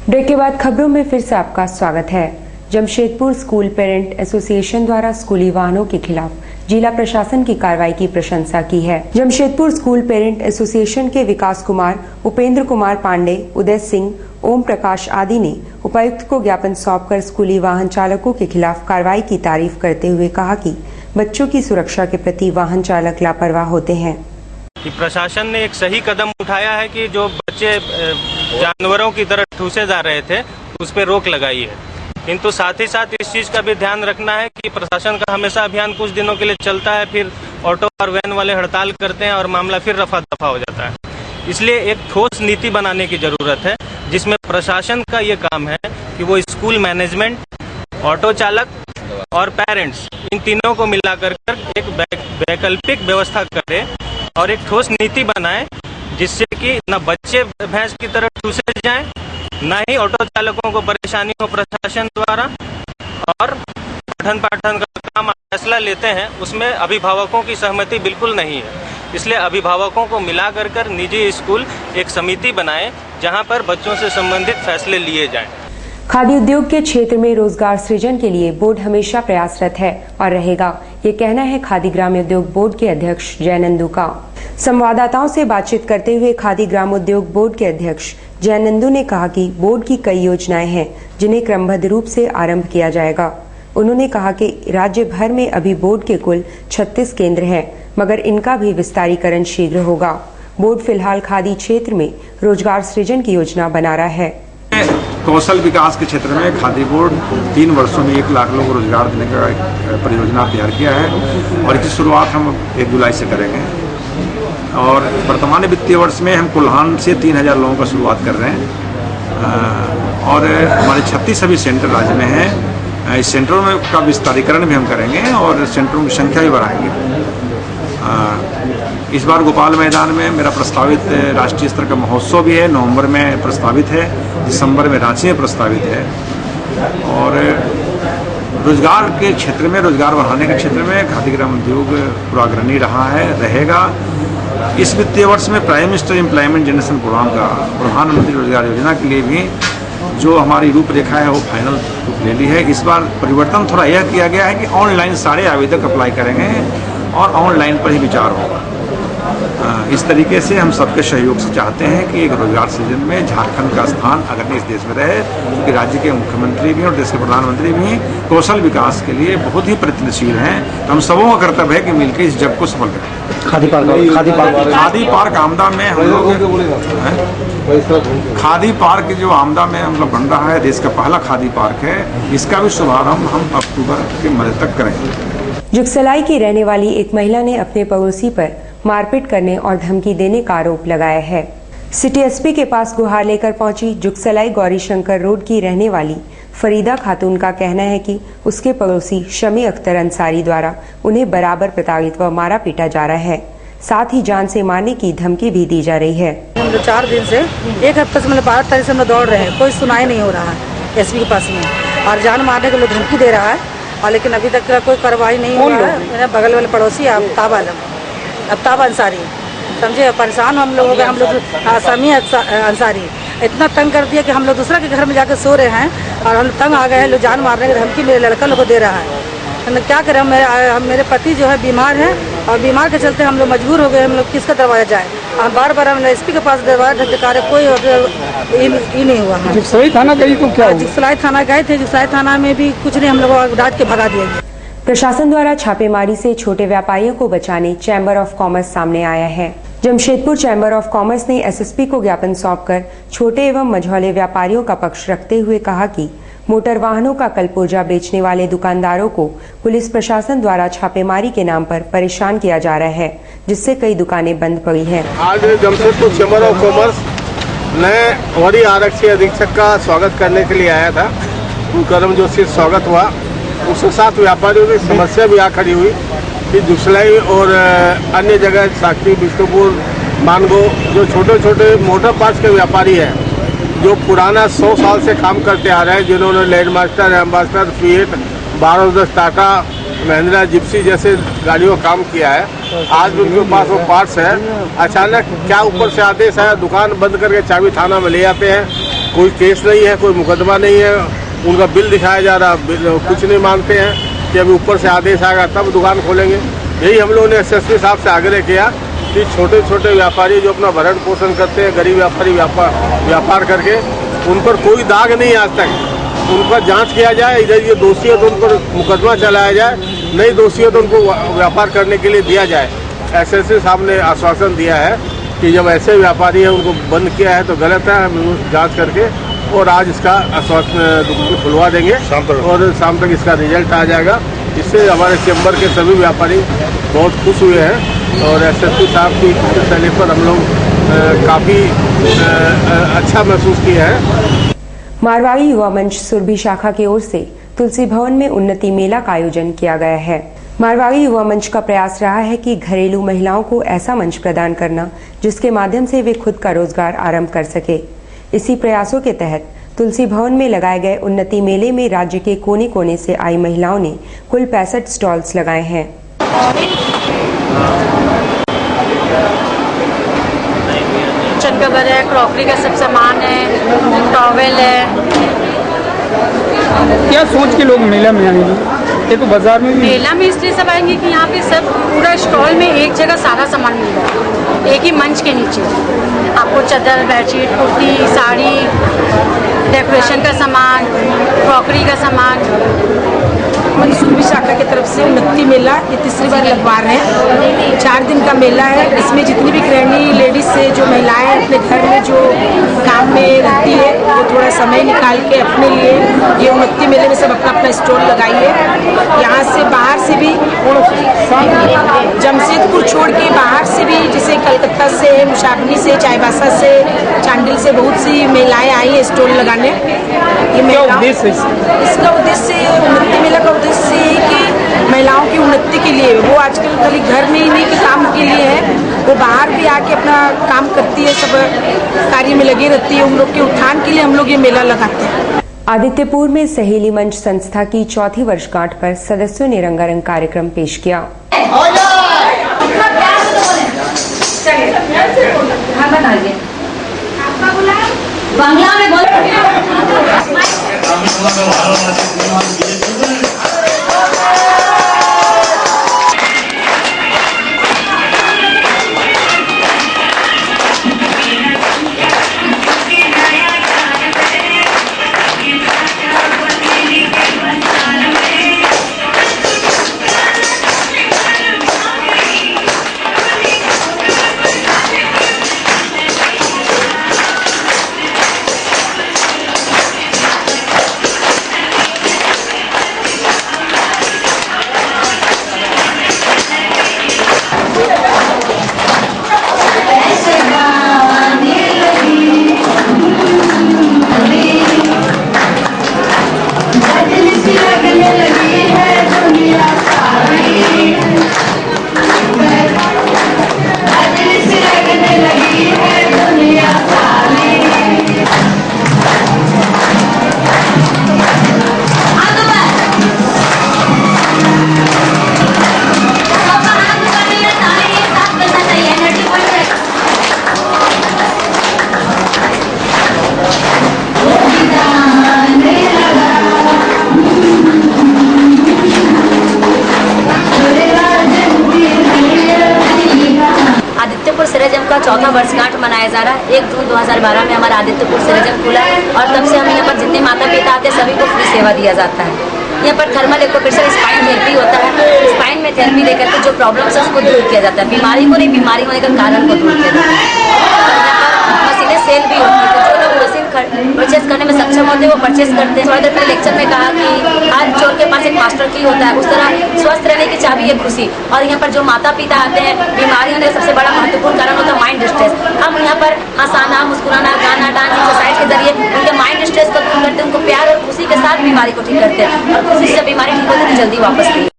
Break के बाद खबरों में फिर से आपका स्वागत है। जमशेदपुर स्कूल पेरेंट एसोसिएशन द्वारा स्कूली वाहनों के खिलाफ जिला प्रशासन की कार्रवाई की प्रशंसा की है। जमशेदपुर स्कूल पेरेंट एसोसिएशन के विकास कुमार, उपेंद्र कुमार पांडे, उदय सिंह, ओम प्रकाश आदि ने उपायुक्त को ज्ञापन सौंपकर स्कूली वाहन चालकों के खिलाफ कार्रवाई की तारीफ करते हुए कहा कि बच्चों की सुरक्षा के प्रति वाहन चालक लापरवाह होते हैं। कि प्रशासन ने एक सही कदम उठाया है कि जो बच्चे जानवरों की तरह ठूसे जा रहे थे उस पर रोक लगाई है, किंतु साथ ही साथ इस चीज का भी ध्यान रखना है कि प्रशासन का हमेशा अभियान कुछ दिनों के लिए चलता है, फिर ऑटो और वैन वाले हड़ताल करते हैं और मामला फिर रफा दफा हो जाता है। इसलिए एक ठोस नीति बनाने की जरूरत है जिसमें प्रशासन का ये काम है कि वो स्कूल मैनेजमेंट, ऑटो चालक और पेरेंट्स इन तीनों को मिलाकर एक वैकल्पिक व्यवस्था करे और एक ठोस नीति बनाए जिससे कि न बच्चे भैंस की तरह ठूसे जाएं, न ही ऑटो चालकों को परेशानी हो प्रशासन द्वारा, और पठन पाठन का काम फैसला लेते हैं उसमें अभिभावकों की सहमति बिल्कुल नहीं है। इसलिए अभिभावकों को मिला कर निजी स्कूल एक समिति बनाए जहां पर बच्चों से संबंधित फैसले लिए जाएं। खादी उद्योग के क्षेत्र में रोजगार सृजन के लिए बोर्ड हमेशा प्रयासरत है और रहेगा, ये कहना है खादी ग्राम उद्योग बोर्ड के अध्यक्ष जयनंदू का। संवाददाताओं से बातचीत करते हुए खादी ग्राम उद्योग बोर्ड के अध्यक्ष जयनंदू ने कहा कि बोर्ड की कई योजनाएं हैं जिन्हें क्रमबद्ध रूप से आरंभ किया जाएगा। उन्होंने कहा कि राज्य भर में अभी बोर्ड के कुल 36 केंद्र हैं, मगर इनका भी विस्तारीकरण शीघ्र होगा। बोर्ड फिलहाल खादी क्षेत्र में रोजगार सृजन की योजना बना रहा है। कौशल विकास के क्षेत्र में खादी बोर्ड 3 वर्षों में 1 लाख लोगों को रोजगार देने का एक परियोजना तैयार किया है और इसकी शुरुआत हम 1 जुलाई से करेंगे। और वर्तमान वित्तीय वर्ष में हम कुल्हान से 3000 लोगों का शुरुआत कर रहे हैं और हमारे 36 अभी सेंटर राज्य में हैं। इस सेंटरों में का विस्तारीकरण भी हम करेंगे और सेंटरों की संख्या भी बढ़ाएंगे। इस बार गोपाल मैदान में मेरा प्रस्तावित राष्ट्रीय स्तर का महोत्सव भी है, नवंबर में प्रस्तावित है, दिसंबर में रांची में प्रस्तावित है। और रोजगार के क्षेत्र में, रोजगार बढ़ाने के क्षेत्र में खादी ग्राम उद्योग अग्रणी रहा है, रहेगा। इस वित्तीय वर्ष में prime minister employment generation programme का, प्रधानमंत्री रोजगार योजना के लिए भी जो हमारी रूपरेखा है वो फाइनल रूप ले ली है। इस बार परिवर्तन थोड़ा यह किया गया है कि ऑनलाइन सारे आवेदक अप्लाई करेंगे और ऑनलाइन पर ही विचार होगा। इस तरीके से हम सबके सहयोग से चाहते हैं कि एक रोजगार सृजन में झारखंड का स्थान अग्रणी इस देश में रहे, क्योंकि राज्य के मुख्यमंत्री भी और देश के प्रधानमंत्री भी कौशल विकास के लिए बहुत ही प्रयत्नशील हैं। हम सबों का कर्तव्य है कि मिलकर इस जग को सफल करें। खादी पार्क आमदा में हम लोग खादी पार्क जो आमदा में हम लोग बन रहा है, देश का पहला खादी पार्क है। इसका भी शुभारंभ हम अक्टूबर के मध्य तक करेंगे। जुगसलाई की रहने वाली एक महिला ने अपने पड़ोसी पर मारपीट करने और धमकी देने का आरोप लगाया है। सिटी एसपी के पास गुहार लेकर पहुंची जुगसलाई गौरी शंकर रोड की रहने वाली फरीदा खातून का कहना है कि उसके पड़ोसी शमी अख्तर अंसारी द्वारा उन्हें बराबर प्रताड़ित व मारा पीटा जा रहा है, साथ ही जान से मारने की धमकी भी दी जा रही है। हम 4 दिन से 1 हफ्ते से 12 तारीख से हम दौड़ रहे हैं, कोई सुनाई नहीं हो रहा है एसपी के पास में, और जान मारने के लिए धमकी दे रहा है, और लेकिन अभी तक कोई कार्रवाई नहीं हुआ है। मेरे बगल वाले पड़ोसी आफ्ताब अंसारी, समझे, परेशान हम लोग हो गए। हम लोग शमी अंसारी इतना तंग कर दिया कि हम लोग दूसरा के घर में जाकर सो रहे हैं और हम तंग आ गए हैं। लोग जान मारने की धमकी मेरे लड़का लोग को दे रहा है। हम क्या करें, मेरे पति जो है बीमार है और बीमार के चलते हम लोग मजबूर हो गए। हम लोग किसका दरवाजा जाए, हम बार हम एसपी के पास दरवाजा ढकढकारे, कोई ही नहीं हुआ। जुगसलाई थाना गई तो क्या? जुगसलाई थाना गए थे, जुगसलाई थाना में भी कुछ नहीं, हम लोग डांट के भगा दिया। प्रशासन द्वारा छापेमारी से छोटे व्यापारियों को बचाने चैम्बर ऑफ कॉमर्स सामने आया है। जमशेदपुर चैम्बर ऑफ कॉमर्स ने एसएसपी को ज्ञापन सौंपकर छोटे एवं मझौले व्यापारियों का पक्ष रखते हुए कहा कि मोटर वाहनों का कलपुर्जा बेचने वाले दुकानदारों को पुलिस प्रशासन द्वारा छापेमारी के नाम पर परेशान किया जा रहा है, जिससे कई दुकानें बंद पड़ी हैं। आज जमशेदपुर चैम्बर ऑफ कॉमर्स नए वरीय आरक्षी अधीक्षक का स्वागत करने के लिए आया था। गर्मजोशी स्वागत हुआ। उसके साथ व्यापारियों की समस्या भी आ खड़ी हुई कि जुगसलाई और अन्य जगह साक्षी, बिष्णुपुर, मानगो जो छोटे छोटे मोटर पार्ट्स के व्यापारी हैं, जो पुराना 100 साल से काम करते आ रहे हैं, जिन्होंने Landmaster, Ambassador, Fiat, 1210 Tata, Mahindra, Gypsy जैसे गाड़ियों काम किया है, आज भी उनके पास वो पार्ट्स है। अचानक क्या ऊपर से आदेश है, दुकान बंद करके चाबी थाना में ले आते हैं कोई केस नहीं है, कोई मुकदमा नहीं है, उनका बिल दिखाया जा रहा, कुछ नहीं मानते हैं कि अभी ऊपर से आदेश आएगा तब दुकान खोलेंगे। यही हम लोगों ने एसएसपी साहब से आग्रह किया कि छोटे छोटे व्यापारी जो अपना भरण पोषण करते हैं, गरीब व्यापारी व्यापार करके, उन पर कोई दाग नहीं आज तक, उन पर जांच किया जाए। इधर ये दोषी है तो उन पर मुकदमा चलाया जाए, नहीं दोषी है तो उनको व्यापार करने के लिए दिया जाए। एसएसपी साहब ने आश्वासन दिया है कि जब ऐसे व्यापारी है उनको बंद किया है तो गलत है, हम जाँच करके और आज इसका आश्वासन दुकान खुलवा देंगे और शाम तक इसका रिजल्ट आ जाएगा। इससे हमारे चैम्बर के सभी व्यापारी बहुत खुश हुए हैं और एसएसपी साहब की शैली पर हम लोग काफ़ी अच्छा महसूस किए हैं। मारवाड़ी युवा मंच सुरभि शाखा की ओर से तुलसी भवन में उन्नति मेला का आयोजन किया गया है। मारवाड़ी युवा मंच का प्रयास रहा है कि घरेलू महिलाओं को ऐसा मंच प्रदान करना जिसके माध्यम से वे खुद का रोजगार आरंभ कर सके। इसी प्रयासों के तहत तुलसी भवन में लगाए गए उन्नति मेले में राज्य के कोने कोने से आई महिलाओं ने कुल 65 स्टॉल्स लगाए हैं। किचन कवर है, क्रॉकरी का सब सामान है, टॉवेल है। क्या सोच के लोग मेला में आएंगे? ये तो बाजार में मेला में इसलिए सब आएंगे कि यहाँ पे सब पूरा स्टॉल में एक जगह सारा सामान मिल रहा है, एक ही मंच के नीचे आपको चादर, बेडशीट, कुर्ती, साड़ी, डेकोरेशन का सामान, क्रॉकरी का सामान। सुरभि शाखा की तरफ से उन्नति मेला ये तीसरी बार लगवा रहे हैं। 4 दिन का मेला है। इसमें जितनी भी गृहिणी लेडीज से जो महिलाएं अपने घर में जो काम में रहती है वो थोड़ा समय निकाल के अपने लिए ये उन्नति मेले में सब अपना अपना स्टॉल लगाई है। यहाँ से बाहर से भी जमशेदपुर छोड़ के बाहर से भी जैसे कलकत्ता से, मुशाबनी से, चाईबासा से, चांडिल से बहुत सी महिलाएं आई है स्टॉल लगाने। ये मेला इसका उद्देश्य उन्नति मेला का उद्देश्य है कि महिलाओं की उन्नति के लिए, वो आजकल खाली घर में ही नहीं कि काम के लिए है, वो बाहर भी आके अपना काम करती है, सब कार्य में लगी रहती है। उन लोग के उत्थान के लिए हम लोग ये मेला लगाते हैं। आदित्यपुर में सहेली मंच संस्था की 4थी वर्षगांठ पर सदस्यों ने रंगारंग कार्यक्रम पेश किया। बांग्ला में बोल चौथा वर्षगांठ मनाया जा रहा है। 1 जून 2012 में हमारा आदित्यपुर सिरजन खुला है और तब से हम यहाँ पर जितने माता पिता आते हैं सभी को फ्री सेवा दिया जाता है। यहाँ पर थर्मल इलेक्ट्रोप्रेशर स्पाइन थेरेपी होता है। स्पाइन में थेरेपी देकर के जो प्रॉब्लम्स है उसको दूर किया जाता है, बीमारी को नहीं, बीमारी होने का कारण को दूर किया जाता है। मशीनें सेल भी होती है, तो जो लोग मशीन परचेस करने में सक्षम होते हैं वो परचेस करते हैं। थोड़ी देर पहले लेक्चर में कहा कि हर चोर के पास एक मास्टर की होता है, उस तरह स्वस्थ रहने की चाबी है खुशी। और यहाँ पर जो माता पिता आते हैं, बीमारी होने का सबसे बड़ा महत्वपूर्ण कारण होता है माइंड स्ट्रेस। हम यहाँ पर हंसाना, मुस्कुराना, गाना, डांस, एक्सरसाइज के जरिए उनके माइंड स्ट्रेस को दूर करते हैं, उनको प्यार और खुशी के साथ बीमारी को ठीक करते हैं और खुशी से बीमारी ठीक होती है तो जल्दी वापस नहीं।